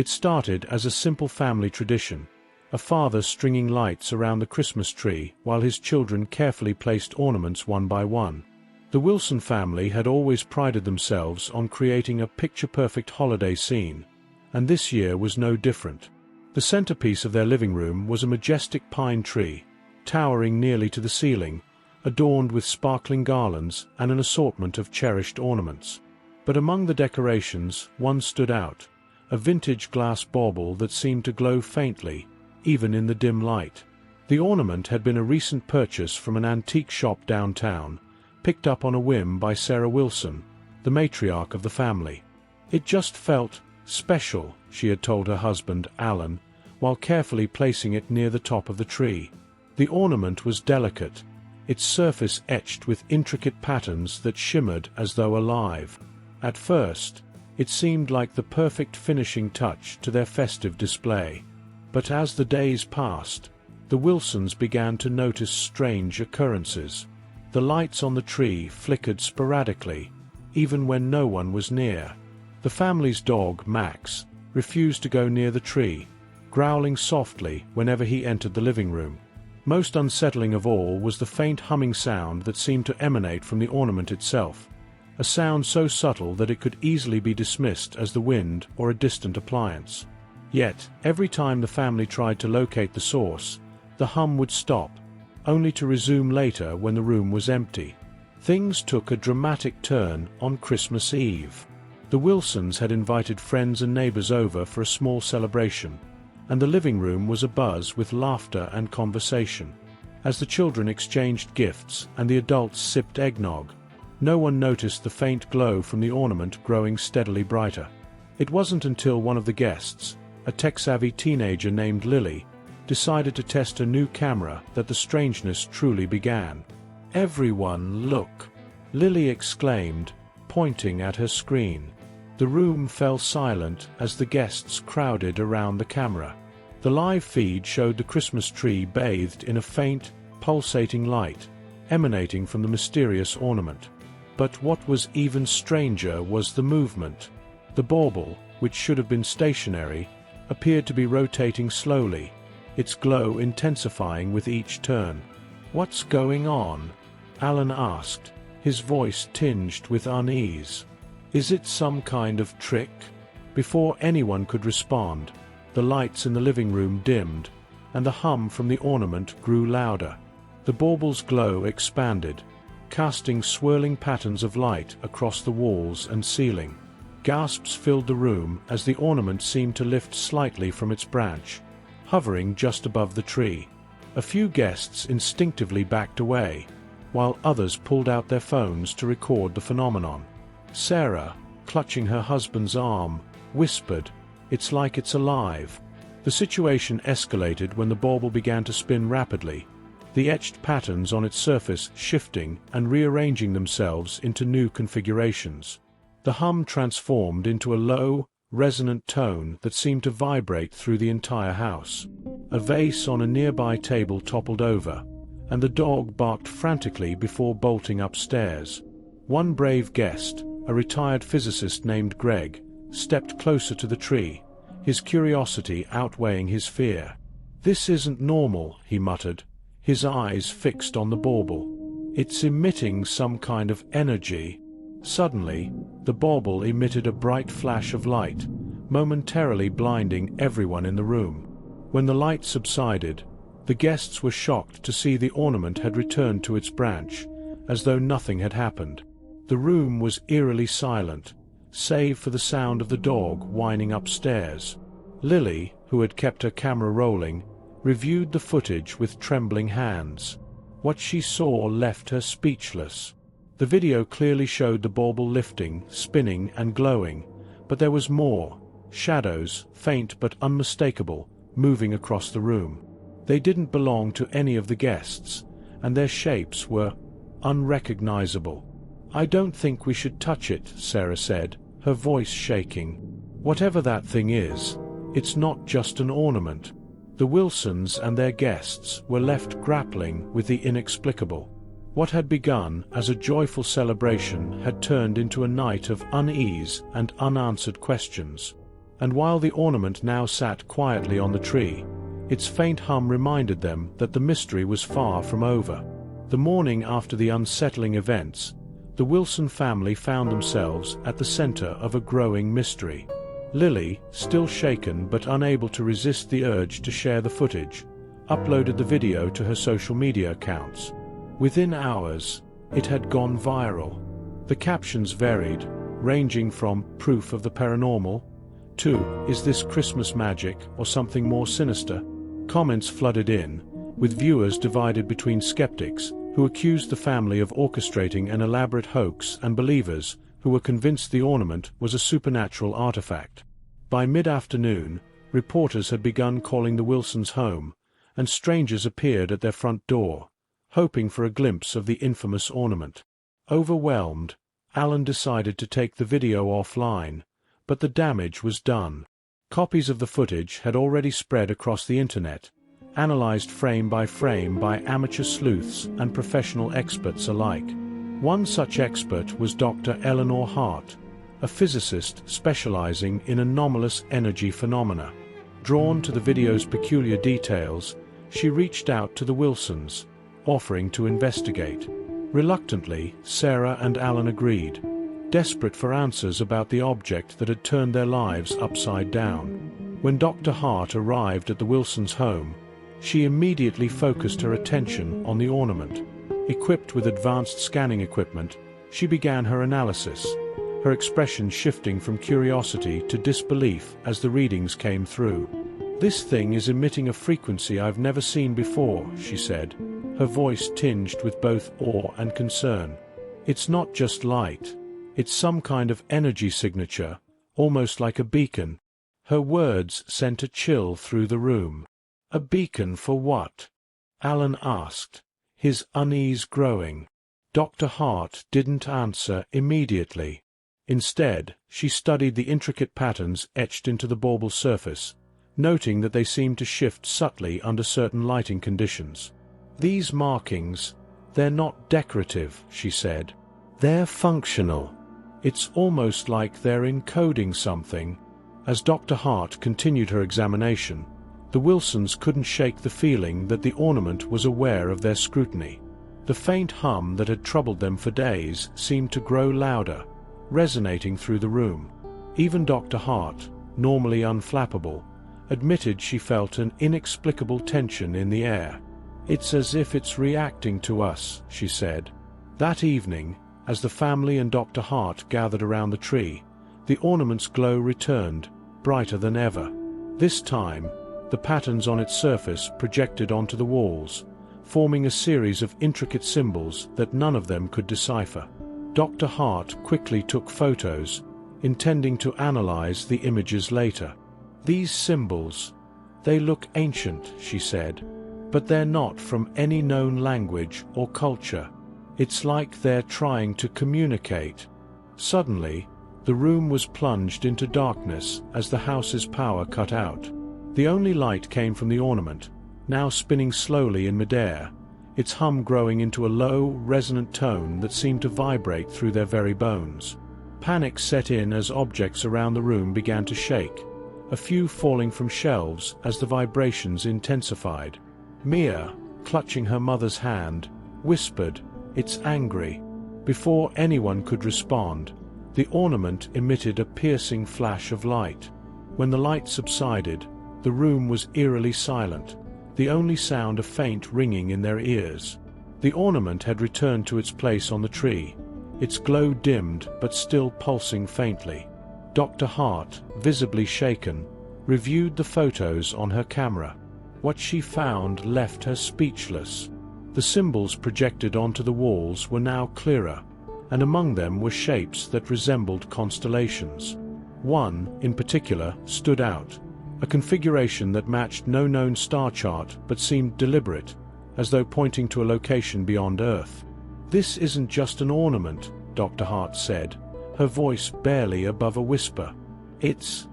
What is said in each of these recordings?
It started as a simple family tradition, a father stringing lights around the Christmas tree while his children carefully placed ornaments one by one. The Wilson family had always prided themselves on creating a picture-perfect holiday scene, and this year was no different. The centerpiece of their living room was a majestic pine tree, towering nearly to the ceiling, adorned with sparkling garlands and an assortment of cherished ornaments. But among the decorations, one stood out, a vintage glass bauble that seemed to glow faintly, even in the dim light. The ornament had been a recent purchase from an antique shop downtown, picked up on a whim by Sarah Wilson, the matriarch of the family. It just felt special, she had told her husband, Alan, while carefully placing it near the top of the tree. The ornament was delicate, its surface etched with intricate patterns that shimmered as though alive. At first, it seemed like the perfect finishing touch to their festive display. But as the days passed, the Wilsons began to notice strange occurrences. The lights on the tree flickered sporadically, even when no one was near. The family's dog, Max, refused to go near the tree, growling softly whenever he entered the living room. Most unsettling of all was the faint humming sound that seemed to emanate from the ornament itself, a sound so subtle that it could easily be dismissed as the wind or a distant appliance. Yet, every time the family tried to locate the source, the hum would stop, only to resume later when the room was empty. Things took a dramatic turn on Christmas Eve. The Wilsons had invited friends and neighbors over for a small celebration, and the living room was abuzz with laughter and conversation. As the children exchanged gifts and the adults sipped eggnog, no one noticed the faint glow from the ornament growing steadily brighter. It wasn't until one of the guests, a tech-savvy teenager named Lily, decided to test a new camera that the strangeness truly began. "Everyone, look!" Lily exclaimed, pointing at her screen. The room fell silent as the guests crowded around the camera. The live feed showed the Christmas tree bathed in a faint, pulsating light, emanating from the mysterious ornament. But what was even stranger was the movement. The bauble, which should have been stationary, appeared to be rotating slowly, its glow intensifying with each turn. "What's going on?" Alan asked, his voice tinged with unease. "Is it some kind of trick?" Before anyone could respond, the lights in the living room dimmed, and the hum from the ornament grew louder. The bauble's glow expanded, casting swirling patterns of light across the walls and ceiling. Gasps filled the room as the ornament seemed to lift slightly from its branch, hovering just above the tree. A few guests instinctively backed away, while others pulled out their phones to record the phenomenon. Sarah, clutching her husband's arm, whispered, "It's like it's alive." The situation escalated when the bauble began to spin rapidly, the etched patterns on its surface shifting and rearranging themselves into new configurations. The hum transformed into a low, resonant tone that seemed to vibrate through the entire house. A vase on a nearby table toppled over, and the dog barked frantically before bolting upstairs. One brave guest, a retired physicist named Greg, stepped closer to the tree, his curiosity outweighing his fear. "This isn't normal," he muttered, his eyes fixed on the bauble. "It's emitting some kind of energy." Suddenly, the bauble emitted a bright flash of light, momentarily blinding everyone in the room. When the light subsided, the guests were shocked to see the ornament had returned to its branch, as though nothing had happened. The room was eerily silent, save for the sound of the dog whining upstairs. Lily, who had kept her camera rolling, reviewed the footage with trembling hands. What she saw left her speechless. The video clearly showed the bauble lifting, spinning, and glowing, but there was more: shadows, faint but unmistakable, moving across the room. They didn't belong to any of the guests, and their shapes were unrecognizable. "I don't think we should touch it," Sarah said, her voice shaking. "Whatever that thing is, it's not just an ornament." The Wilsons and their guests were left grappling with the inexplicable. What had begun as a joyful celebration had turned into a night of unease and unanswered questions. and while the ornament now sat quietly on the tree, its faint hum reminded them that the mystery was far from over. The morning after the unsettling events, the Wilson family found themselves at the center of a growing mystery. Lily, still shaken but unable to resist the urge to share the footage, uploaded the video to her social media accounts. Within hours, it had gone viral. The captions varied, ranging from "proof of the paranormal" to "is this Christmas magic or something more sinister?" Comments flooded in, with viewers divided between skeptics who accused the family of orchestrating an elaborate hoax and believers who were convinced the ornament was a supernatural artifact. By mid-afternoon, reporters had begun calling the Wilsons home, and strangers appeared at their front door, hoping for a glimpse of the infamous ornament. Overwhelmed, Alan decided to take the video offline, but the damage was done. Copies of the footage had already spread across the internet, analyzed frame by amateur sleuths and professional experts alike. One such expert was Dr. Eleanor Hart, a physicist specializing in anomalous energy phenomena. Drawn to the video's peculiar details, she reached out to the Wilsons, offering to investigate. Reluctantly, Sarah and Alan agreed, desperate for answers about the object that had turned their lives upside down. When Dr. Hart arrived at the Wilsons' home, she immediately focused her attention on the ornament. Equipped with advanced scanning equipment, she began her analysis, her expression shifting from curiosity to disbelief as the readings came through. "This thing is emitting a frequency I've never seen before," she said, her voice tinged with both awe and concern. "It's not just light. It's some kind of energy signature, almost like a beacon." Her words sent a chill through the room. "A beacon for what?" Alan asked, his unease growing. Dr. Hart didn't answer immediately. Instead, she studied the intricate patterns etched into the bauble surface, noting that they seemed to shift subtly under certain lighting conditions. "These markings, they're not decorative," she said. "They're functional. It's almost like they're encoding something." As Dr. Hart continued her examination, the Wilsons couldn't shake the feeling that the ornament was aware of their scrutiny. The faint hum that had troubled them for days seemed to grow louder, resonating through the room. Even Dr. Hart, normally unflappable, admitted she felt an inexplicable tension in the air. "It's as if it's reacting to us," she said. That evening, as the family and Dr. Hart gathered around the tree, the ornament's glow returned, brighter than ever. This time, the patterns on its surface projected onto the walls, forming a series of intricate symbols that none of them could decipher. Dr. Hart quickly took photos, intending to analyze the images later. "These symbols, they look ancient," she said, "but they're not from any known language or culture. It's like they're trying to communicate." Suddenly, the room was plunged into darkness as the house's power cut out. The only light came from the ornament, now spinning slowly in midair, its hum growing into a low, resonant tone that seemed to vibrate through their very bones. Panic set in as objects around the room began to shake, a few falling from shelves as the vibrations intensified. Mia, clutching her mother's hand, whispered, "It's angry." Before anyone could respond, the ornament emitted a piercing flash of light. When the light subsided, the room was eerily silent, the only sound a faint ringing in their ears. The ornament had returned to its place on the tree, its glow dimmed but still pulsing faintly. Dr. Hart, visibly shaken, reviewed the photos on her camera. What she found left her speechless. The symbols projected onto the walls were now clearer, and among them were shapes that resembled constellations. One, in particular, stood out, a configuration that matched no known star chart but seemed deliberate, as though pointing to a location beyond Earth. "This isn't just an ornament," Dr. Hart said, her voice barely above a whisper. "It's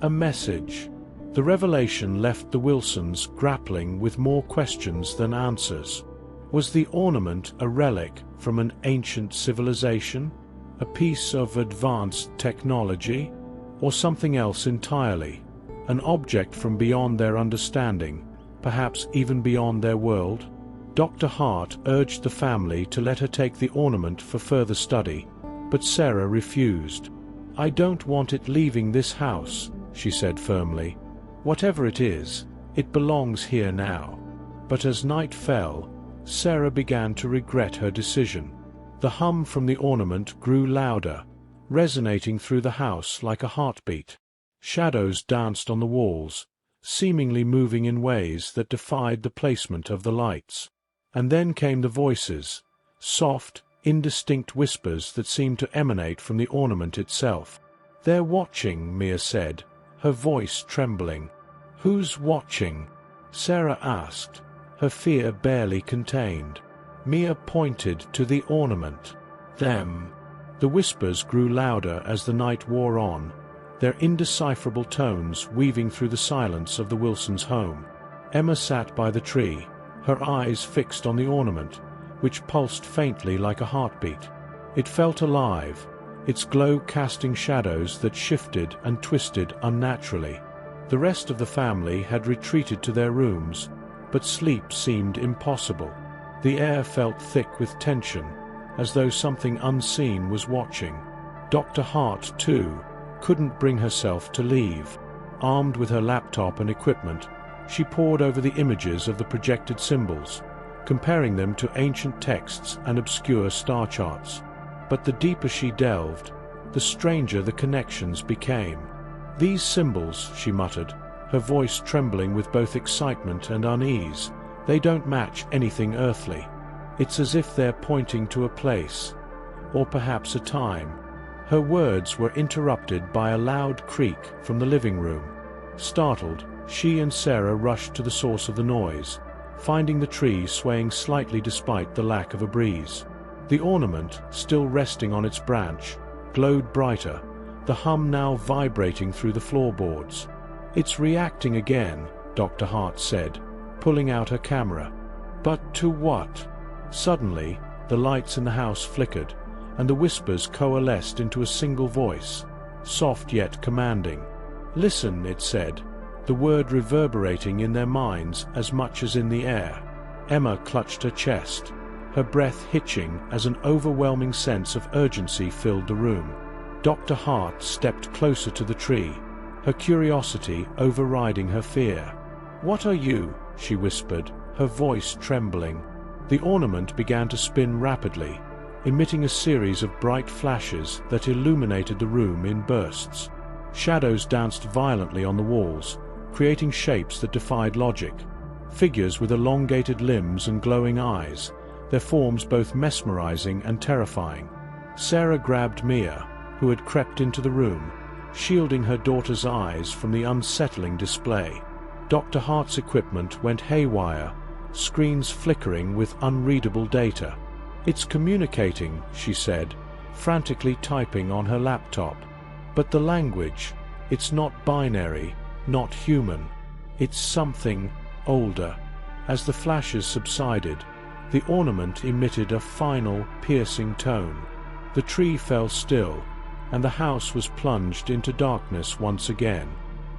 a message." The revelation left the Wilsons grappling with more questions than answers. Was the ornament a relic from an ancient civilization? A piece of advanced technology? Or something else entirely? An object from beyond their understanding, perhaps even beyond their world? Dr. Hart urged the family to let her take the ornament for further study, but Sarah refused. "I don't want it leaving this house," she said firmly. "Whatever it is, it belongs here now." But as night fell, Sarah began to regret her decision. The hum from the ornament grew louder, resonating through the house like a heartbeat. Shadows danced on the walls, seemingly moving in ways that defied the placement of the lights. And then came the voices, soft, indistinct whispers that seemed to emanate from the ornament itself. "They're watching," Mia said, her voice trembling. "Who's watching?" Sarah asked, her fear barely contained. Mia pointed to the ornament. "Them." The whispers grew louder as the night wore on, their indecipherable tones weaving through the silence of the Wilsons' home. Emma sat by the tree, her eyes fixed on the ornament, which pulsed faintly like a heartbeat. It felt alive, its glow casting shadows that shifted and twisted unnaturally. The rest of the family had retreated to their rooms, but sleep seemed impossible. The air felt thick with tension, as though something unseen was watching. Dr. Hart, too, couldn't bring herself to leave. Armed with her laptop and equipment, she pored over the images of the projected symbols, comparing them to ancient texts and obscure star charts. But the deeper she delved, the stranger the connections became. "These symbols," she muttered, her voice trembling with both excitement and unease, "they don't match anything earthly. It's as if they're pointing to a place, or perhaps a time." Her words were interrupted by a loud creak from the living room. Startled, she and Sarah rushed to the source of the noise, finding the tree swaying slightly despite the lack of a breeze. The ornament, still resting on its branch, glowed brighter, the hum now vibrating through the floorboards. "It's reacting again," Dr. Hart said, pulling out her camera. "But to what?" Suddenly, the lights in the house flickered, and the whispers coalesced into a single voice, soft yet commanding. "Listen," it said, the word reverberating in their minds as much as in the air. Emma clutched her chest, her breath hitching as an overwhelming sense of urgency filled the room. Dr. Hart stepped closer to the tree, her curiosity overriding her fear. "What are you?" she whispered, her voice trembling. The ornament began to spin rapidly, emitting a series of bright flashes that illuminated the room in bursts. Shadows danced violently on the walls, creating shapes that defied logic. Figures with elongated limbs and glowing eyes, their forms both mesmerizing and terrifying. Sarah grabbed Mia, who had crept into the room, shielding her daughter's eyes from the unsettling display. Dr. Hart's equipment went haywire, screens flickering with unreadable data. "It's communicating," she said, frantically typing on her laptop. "But the language, it's not binary, not human. It's something older." As the flashes subsided, the ornament emitted a final, piercing tone. The tree fell still, and the house was plunged into darkness once again.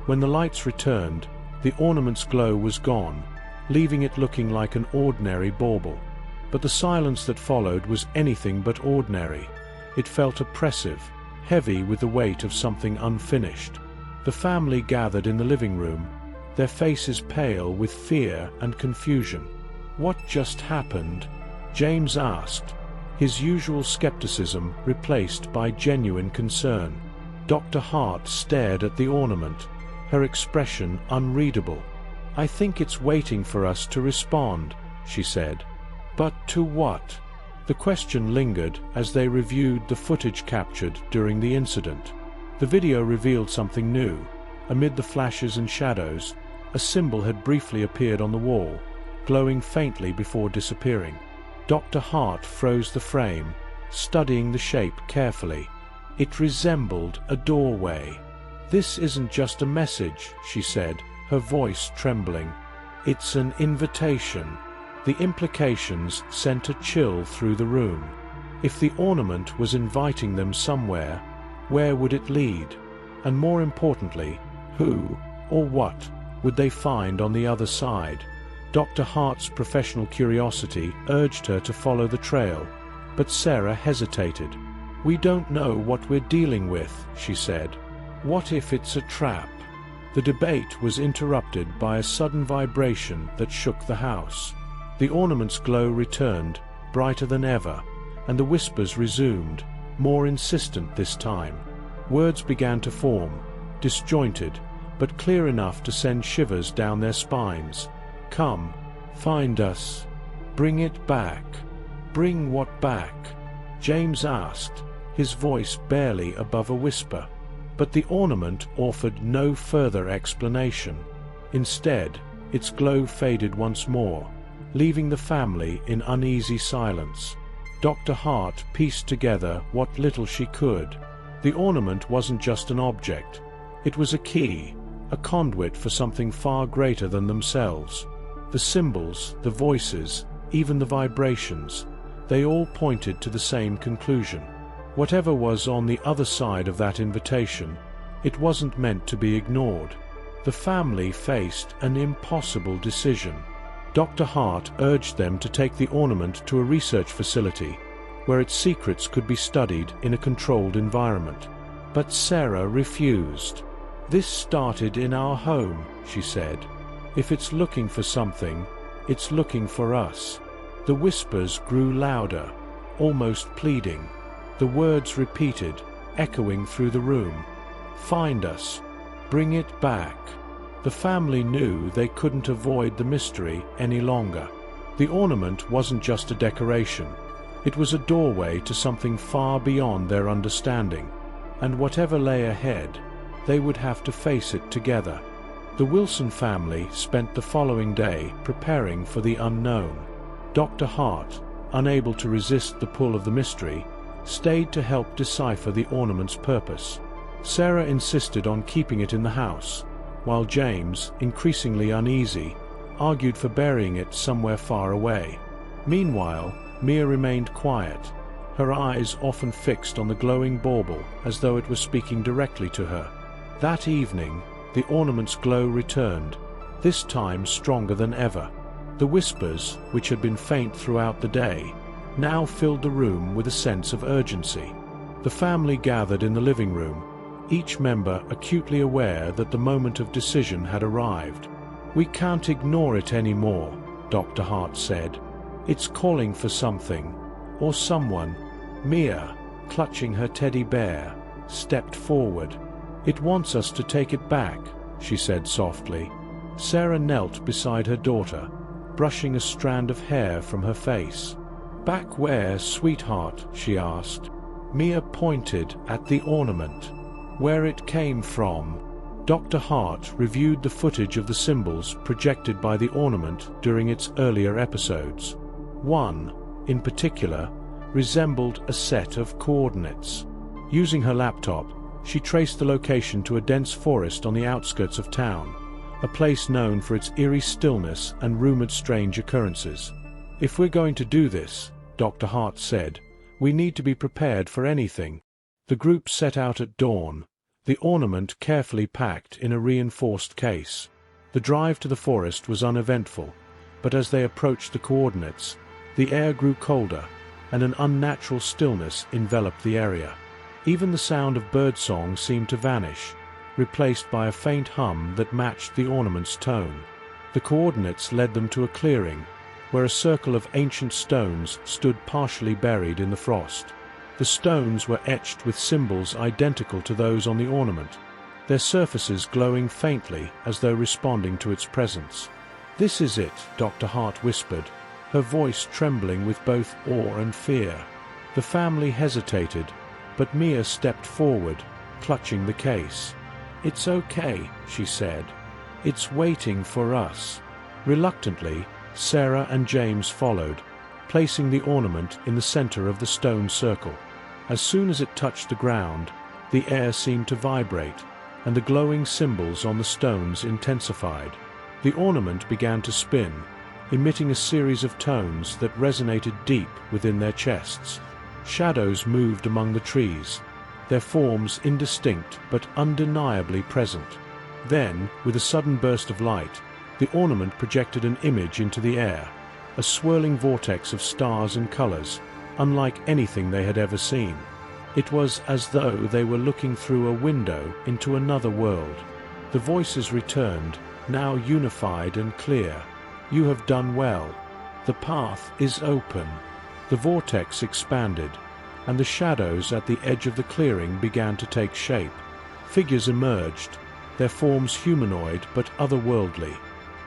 When the lights returned, the ornament's glow was gone, leaving it looking like an ordinary bauble. But the silence that followed was anything but ordinary. It felt oppressive, heavy with the weight of something unfinished. The family gathered in the living room, their faces pale with fear and confusion. "What just happened?" James asked, his usual skepticism replaced by genuine concern. Dr. Hart stared at the ornament, her expression unreadable. "I think it's waiting for us to respond," she said. "But to what?" The question lingered as they reviewed the footage captured during the incident. The video revealed something new. Amid the flashes and shadows, a symbol had briefly appeared on the wall, glowing faintly before disappearing. Dr. Hart froze the frame, studying the shape carefully. It resembled a doorway. "This isn't just a message," she said, her voice trembling. "It's an invitation." The implications sent a chill through the room. If the ornament was inviting them somewhere, where would it lead? And more importantly, who, or what, would they find on the other side? Dr. Hart's professional curiosity urged her to follow the trail, but Sarah hesitated. "We don't know what we're dealing with," she said. "What if it's a trap?" The debate was interrupted by a sudden vibration that shook the house. The ornament's glow returned, brighter than ever, and the whispers resumed, more insistent this time. Words began to form, disjointed, but clear enough to send shivers down their spines. "Come, find us. Bring it back." "Bring what back?" James asked, his voice barely above a whisper. But the ornament offered no further explanation. Instead, its glow faded once more, leaving the family in uneasy silence. Dr. Hart pieced together what little she could. The ornament wasn't just an object. It was a key, a conduit for something far greater than themselves. The symbols, the voices, even the vibrations, they all pointed to the same conclusion. Whatever was on the other side of that invitation, it wasn't meant to be ignored. The family faced an impossible decision. Dr. Hart urged them to take the ornament to a research facility, where its secrets could be studied in a controlled environment. But Sarah refused. "This started in our home," she said. "If it's looking for something, it's looking for us." The whispers grew louder, almost pleading. The words repeated, echoing through the room. "Find us. Bring it back." The family knew they couldn't avoid the mystery any longer. The ornament wasn't just a decoration. It was a doorway to something far beyond their understanding. And whatever lay ahead, they would have to face it together. The Wilson family spent the following day preparing for the unknown. Dr. Hart, unable to resist the pull of the mystery, stayed to help decipher the ornament's purpose. Sarah insisted on keeping it in the house, while James, increasingly uneasy, argued for burying it somewhere far away. Meanwhile, Mia remained quiet, her eyes often fixed on the glowing bauble as though it was speaking directly to her. That evening, the ornament's glow returned, this time stronger than ever. The whispers, which had been faint throughout the day, now filled the room with a sense of urgency. The family gathered in the living room, each member acutely aware that the moment of decision had arrived. "We can't ignore it anymore," Dr. Hart said. "It's calling for something, or someone." Mia, clutching her teddy bear, stepped forward. "It wants us to take it back," she said softly. Sarah knelt beside her daughter, brushing a strand of hair from her face. "Back where, sweetheart?" she asked. Mia pointed at the ornament. "Where it came from." Dr. Hart reviewed the footage of the symbols projected by the ornament during its earlier episodes. One, in particular, resembled a set of coordinates. Using her laptop, she traced the location to a dense forest on the outskirts of town, a place known for its eerie stillness and rumored strange occurrences. "If we're going to do this," Dr. Hart said, "we need to be prepared for anything." The group set out at dawn, the ornament carefully packed in a reinforced case. The drive to the forest was uneventful, but as they approached the coordinates, the air grew colder, and an unnatural stillness enveloped the area. Even the sound of birdsong seemed to vanish, replaced by a faint hum that matched the ornament's tone. The coordinates led them to a clearing, where a circle of ancient stones stood partially buried in the frost. The stones were etched with symbols identical to those on the ornament, their surfaces glowing faintly as though responding to its presence. "This is it," Dr. Hart whispered, her voice trembling with both awe and fear. The family hesitated, but Mia stepped forward, clutching the case. "It's okay," she said. "It's waiting for us." Reluctantly, Sarah and James followed, placing the ornament in the center of the stone circle. As soon as it touched the ground, the air seemed to vibrate, and the glowing symbols on the stones intensified. The ornament began to spin, emitting a series of tones that resonated deep within their chests. Shadows moved among the trees, their forms indistinct but undeniably present. Then, with a sudden burst of light, the ornament projected an image into the air, a swirling vortex of stars and colors, unlike anything they had ever seen. It was as though they were looking through a window into another world. The voices returned, now unified and clear. "You have done well. The path is open." The vortex expanded, and the shadows at the edge of the clearing began to take shape. Figures emerged, their forms humanoid but otherworldly,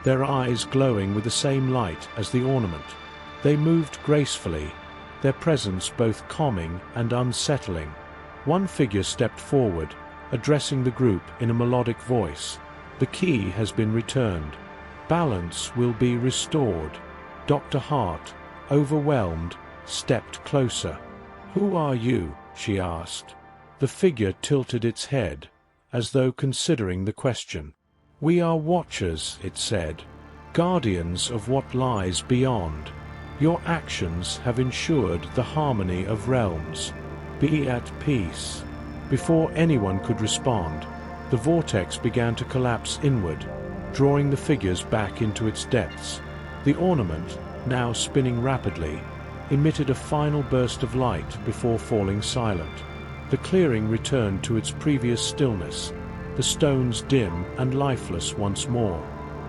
their eyes glowing with the same light as the ornament. They moved gracefully, their presence both calming and unsettling. One figure stepped forward, addressing the group in a melodic voice. "The key has been returned. Balance will be restored." Dr. Hart, overwhelmed, stepped closer. "Who are you?" she asked. The figure tilted its head, as though considering the question. "We are watchers," it said, "guardians of what lies beyond. Your actions have ensured the harmony of realms. Be at peace." Before anyone could respond, the vortex began to collapse inward, drawing the figures back into its depths. The ornament, now spinning rapidly, emitted a final burst of light before falling silent. The clearing returned to its previous stillness, the stones dim and lifeless once more.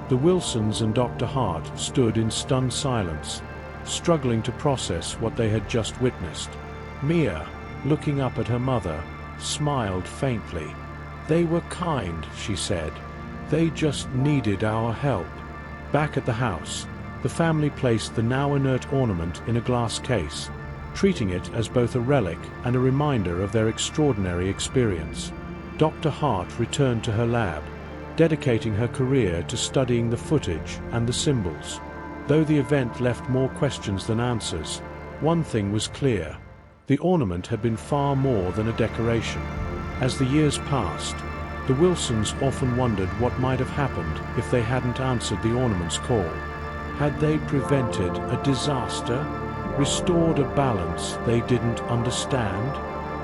The Wilsons and Dr. Hart stood in stunned silence, struggling to process what they had just witnessed. Mia, looking up at her mother, smiled faintly. "They were kind," she said. "They just needed our help." Back at the house, the family placed the now inert ornament in a glass case, treating it as both a relic and a reminder of their extraordinary experience. Dr. Hart returned to her lab, dedicating her career to studying the footage and the symbols. Though the event left more questions than answers, one thing was clear: the ornament had been far more than a decoration. As the years passed, the Wilsons often wondered what might have happened if they hadn't answered the ornament's call. Had they prevented a disaster, restored a balance they didn't understand,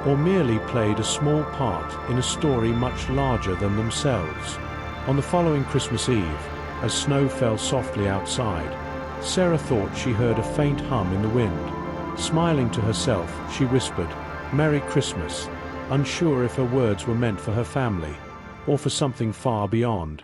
or merely played a small part in a story much larger than themselves? On the following Christmas Eve, as snow fell softly outside, Sarah thought she heard a faint hum in the wind. Smiling to herself, she whispered, "Merry Christmas," unsure if her words were meant for her family, or for something far beyond.